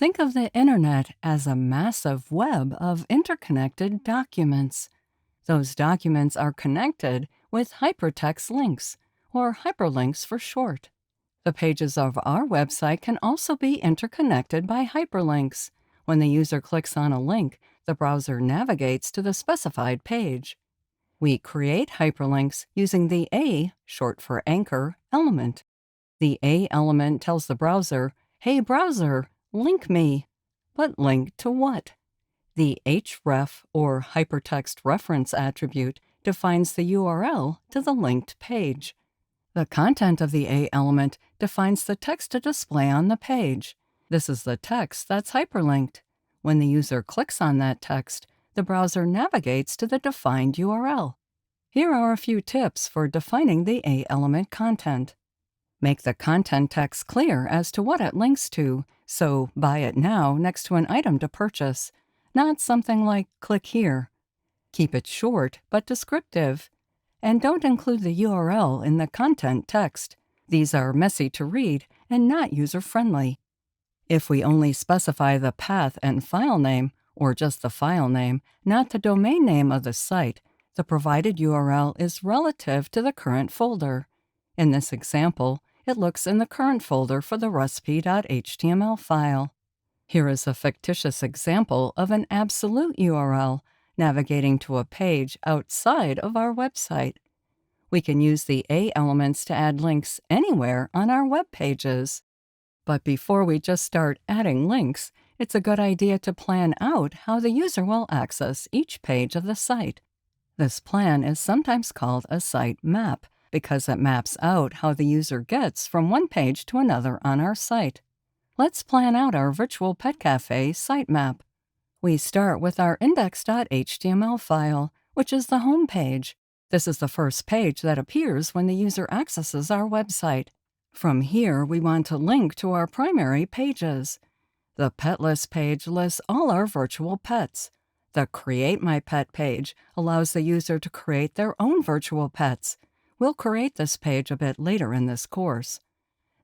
Think of the internet as a massive web of interconnected documents. Those documents are connected with hypertext links, or hyperlinks for short. The pages of our website can also be interconnected by hyperlinks. When the user clicks on a link, the browser navigates to the specified page. We create hyperlinks using the A, short for anchor, element. The A element tells the browser, "Hey browser, link me." But link to what? The href, or hypertext reference attribute, defines the URL to the linked page. The content of the A element defines the text to display on the page. This is the text that's hyperlinked. When the user clicks on that text, the browser navigates to the defined URL. Here are a few tips for defining the A element content. Make the content text clear as to what it links to, so buy it now next to an item to purchase, not something like click here. Keep it short but descriptive. And don't include the URL in the content text. These are messy to read and not user-friendly. If we only specify the path and file name, or just the file name, not the domain name of the site, the provided URL is relative to the current folder. In this example, it looks in the current folder for the recipe.html file. Here is a fictitious example of an absolute URL navigating to a page outside of our website. We can use the A elements to add links anywhere on our web pages. But before we just start adding links, it's a good idea to plan out how the user will access each page of the site. This plan is sometimes called a site map because it maps out how the user gets from one page to another on our site. Let's plan out our virtual pet cafe sitemap. We start with our index.html file, which is the home page. This is the first page that appears when the user accesses our website. From here, we want to link to our primary pages. The pet list page lists all our virtual pets. The Create My Pet page allows the user to create their own virtual pets. We'll create this page a bit later in this course.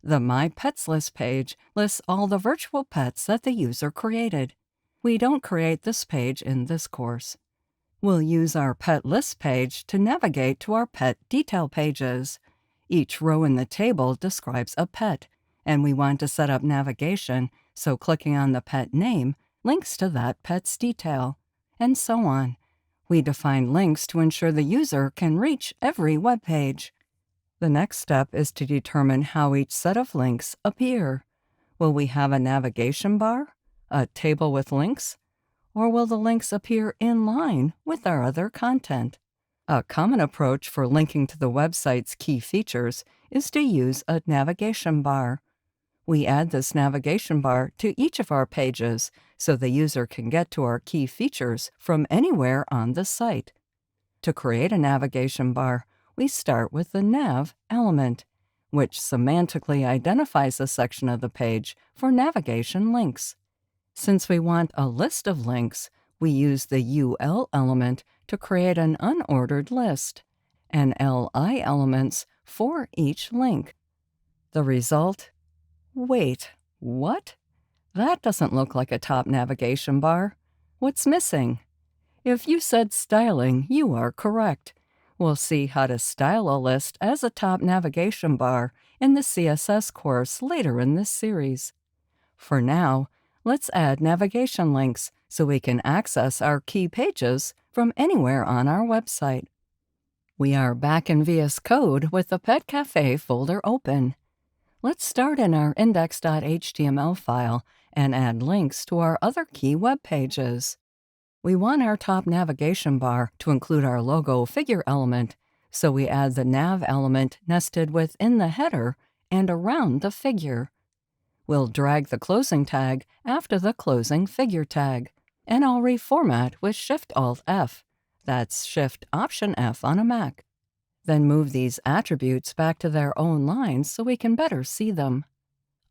The My Pets List page lists all the virtual pets that the user created. We don't create this page in this course. We'll use our Pet List page to navigate to our pet detail pages. Each row in the table describes a pet, and we want to set up navigation so clicking on the pet name links to that pet's detail, and so on. We define links to ensure the user can reach every web page. The next step is to determine how each set of links appear. Will we have a navigation bar, a table with links, or will the links appear in line with our other content? A common approach for linking to the website's key features is to use a navigation bar. We add this navigation bar to each of our pages so the user can get to our key features from anywhere on the site. To create a navigation bar, we start with the nav element, which semantically identifies a section of the page for navigation links. Since we want a list of links, we use the UL element to create an unordered list, and LI elements for each link. The result? Wait, what? That doesn't look like a top navigation bar. What's missing? If you said styling, you are correct. We'll see how to style a list as a top navigation bar in the CSS course later in this series. For now, let's add navigation links so we can access our key pages from anywhere on our website. We are back in VS Code with the Pet Cafe folder open. Let's start in our index.html file and add links to our other key web pages. We want our top navigation bar to include our logo figure element, so we add the nav element nested within the header and around the figure. We'll drag the closing tag after the closing figure tag, and I'll reformat with Shift-Alt-F. That's Shift-Option-F on a Mac. Then move these attributes back to their own lines so we can better see them.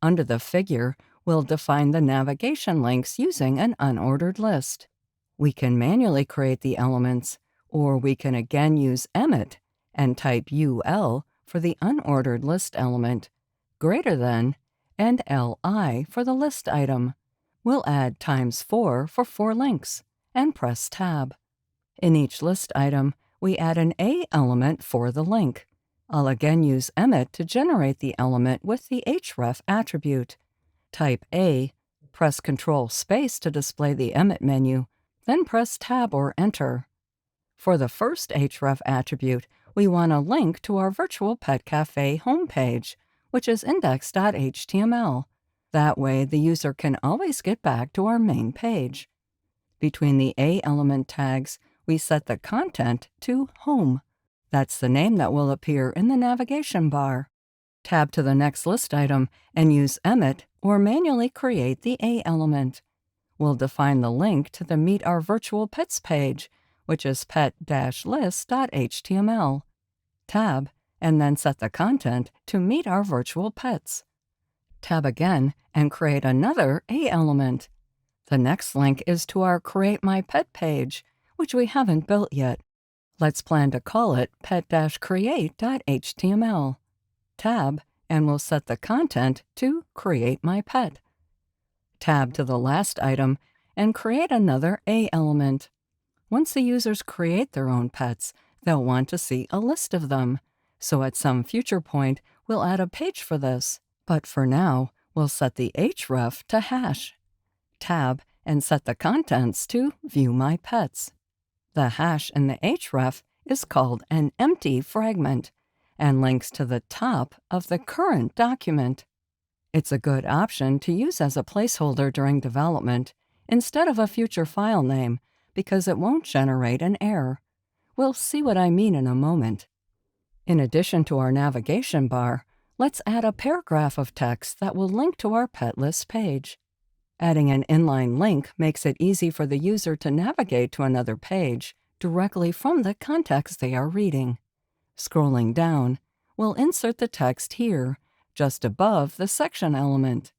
Under the figure, we'll define the navigation links using an unordered list. We can manually create the elements, or we can again use emit and type UL for the unordered list element, greater than, and LI for the list item. We'll add ×4 for 4 links and press Tab. In each list item, we add an A element for the link. I'll again use emit to generate the element with the href attribute. Type A, press Ctrl-space to display the emit menu, then press Tab or Enter. For the first href attribute, we want a link to our Virtual Pet Cafe homepage, which is index.html. That way, the user can always get back to our main page. Between the A element tags, we set the content to Home. That's the name that will appear in the navigation bar. Tab to the next list item and use emit or manually create the A element. We'll define the link to the Meet Our Virtual Pets page, which is pet-list.html. Tab, and then set the content to Meet Our Virtual Pets. Tab again and create another A element. The next link is to our Create My Pet page, which we haven't built yet. Let's plan to call it pet-create.html. Tab, and we'll set the content to Create My Pet. Tab to the last item and create another A element. Once the users create their own pets, they'll want to see a list of them. So at some future point, we'll add a page for this. But for now, we'll set the href to hash. Tab, and set the contents to View My Pets. The hash in the href is called an empty fragment and links to the top of the current document. It's a good option to use as a placeholder during development instead of a future file name because it won't generate an error. We'll see what I mean in a moment. In addition to our navigation bar, let's add a paragraph of text that will link to our pet list page. Adding an inline link makes it easy for the user to navigate to another page directly from the context they are reading. Scrolling down, we'll insert the text here, just above the section element.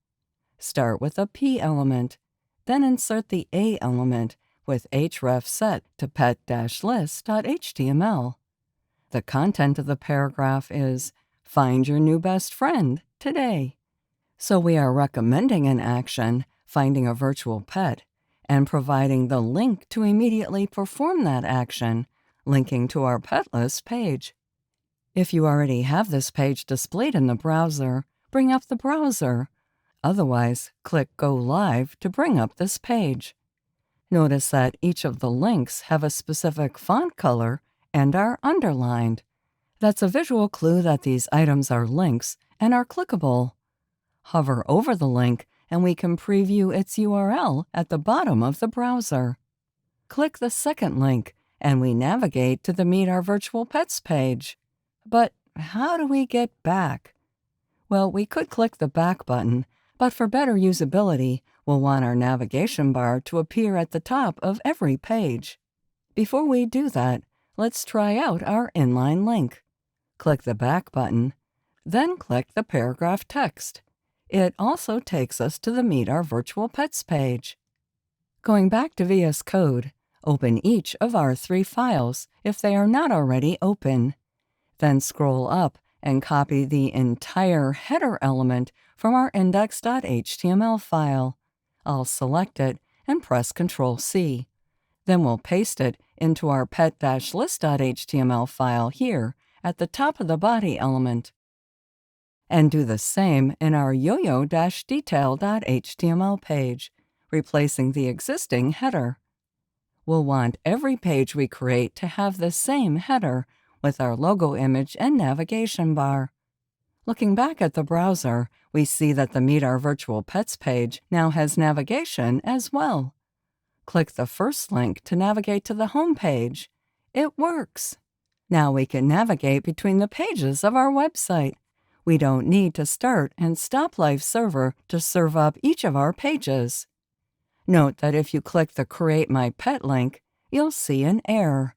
Start with a P element, then insert the A element with href set to pet-list.html. The content of the paragraph is, Find your new best friend today. So we are recommending an action, finding a virtual pet, and providing the link to immediately perform that action, linking to our pet list page. If you already have this page displayed in the browser, bring up the browser. Otherwise, click Go Live to bring up this page. Notice that each of the links have a specific font color and are underlined. That's a visual clue that these items are links and are clickable. Hover over the link and we can preview its URL at the bottom of the browser. Click the second link and we navigate to the Meet Our Virtual Pets page. But how do we get back? Well, we could click the back button, but for better usability, we'll want our navigation bar to appear at the top of every page. Before we do that, let's try out our inline link. Click the back button, then click the paragraph text. It also takes us to the Meet Our Virtual Pets page. Going back to VS Code, open each of our 3 files if they are not already open. Then scroll up and copy the entire header element from our index.html file. I'll select it and press Ctrl-C. Then we'll paste it into our pet-list.html file here at the top of the body element. And do the same in our yo-yo-detail.html page, replacing the existing header. We'll want every page we create to have the same header with our logo image and navigation bar. Looking back at the browser, we see that the Meet Our Virtual Pets page now has navigation as well. Click the first link to navigate to the home page. It works! Now we can navigate between the pages of our website. We don't need to start and stop Live Server to serve up each of our pages. Note that if you click the Create My Pet link, you'll see an error.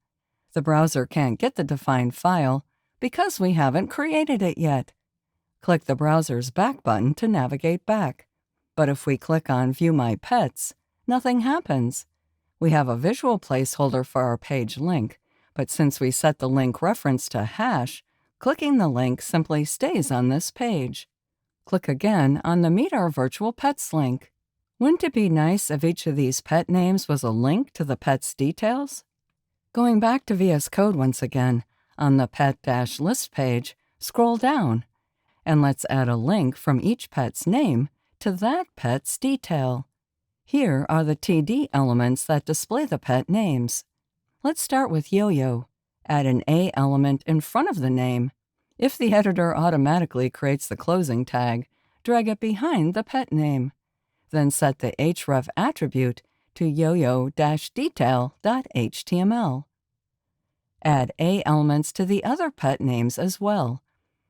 The browser can't get the defined file because we haven't created it yet. Click the browser's back button to navigate back. But if we click on View My Pets, nothing happens. We have a visual placeholder for our page link, but since we set the link reference to hash, clicking the link simply stays on this page. Click again on the Meet Our Virtual Pets link. Wouldn't it be nice if each of these pet names was a link to the pet's details? Going back to VS Code once again, on the pet-list page, scroll down, and let's add a link from each pet's name to that pet's detail. Here are the TD elements that display the pet names. Let's start with Yo-Yo. Add an A element in front of the name. If the editor automatically creates the closing tag, drag it behind the pet name. Then set the href attribute to yoyo-detail.html. Add A elements to the other pet names as well.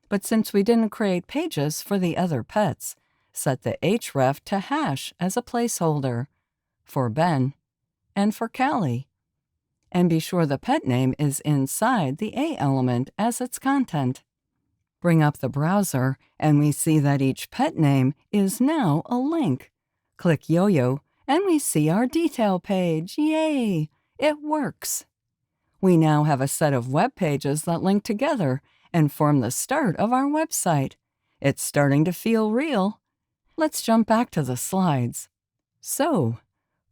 But since we didn't create pages for the other pets, set the href to hash as a placeholder for Ben and for Callie. And be sure the pet name is inside the A element as its content. Bring up the browser, and we see that each pet name is now a link. Click Yo-Yo, and we see our detail page. Yay! It works! We now have a set of web pages that link together and form the start of our website. It's starting to feel real. Let's jump back to the slides. So,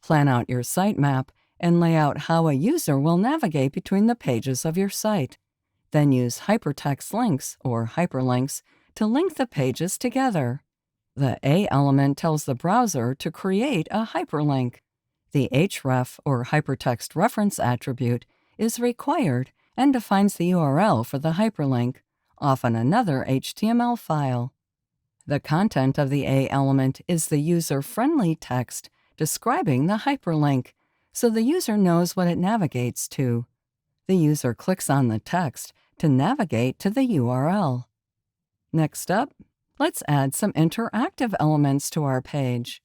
plan out your sitemap and lay out how a user will navigate between the pages of your site. Then use hypertext links, or hyperlinks, to link the pages together. The A element tells the browser to create a hyperlink. The href, or hypertext reference attribute, is required and defines the URL for the hyperlink, often another HTML file. The content of the A element is the user-friendly text describing the hyperlink, so the user knows what it navigates to. The user clicks on the text to navigate to the URL. Next up, let's add some interactive elements to our page.